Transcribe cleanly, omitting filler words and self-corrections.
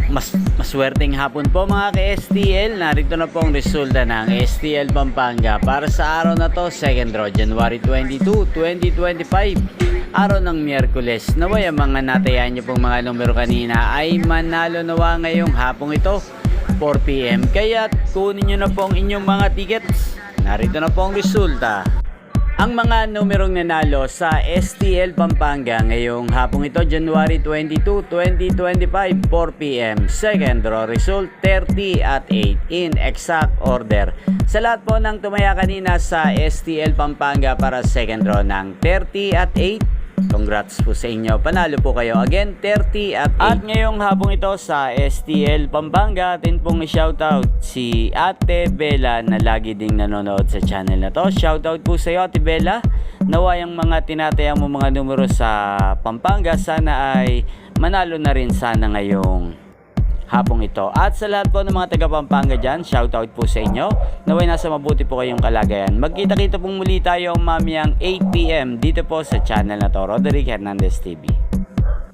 Maswerteng hapon po mga ka-STL. Narito na po ang resulta ng STL Pampanga para sa araw na to, 2nd draw, January 22, 2025. Araw ng Miyerkules. Naway ang mga natayan nyo pong mga numero kanina ay manalo nawa ngayong hapong ito, 4 PM. Kaya kunin nyo na po ang inyong mga tickets. Narito na po ang resulta. Ang mga numerong nanalo sa STL Pampanga ngayong hapong ito, January 22, 2025, 4 PM. Second draw result, 30 at 8 in exact order. Sa lahat po ng tumaya kanina sa STL Pampanga para second draw ng 30 at 8, congrats po sa inyo. Panalo po kayo. Again, 30 at 8. At ngayong hapong ito sa STL Pampanga, atin pong i-shoutout si Ate Bella na lagi ding nanonood sa channel na to. Shoutout po sa iyo, Ate Bella. Naway ang mga tinatayang mo mga numero sa Pampanga, sana ay manalo na rin sana ngayong hapong ito. At sa lahat po ng mga taga Pampanga dyan, shoutout po sa inyo. Naway nasa mabuti po kayong kalagayan. Magkita-kita pong muli tayo mamayang 8 PM dito po sa channel na to, Roderick Hernandez TV.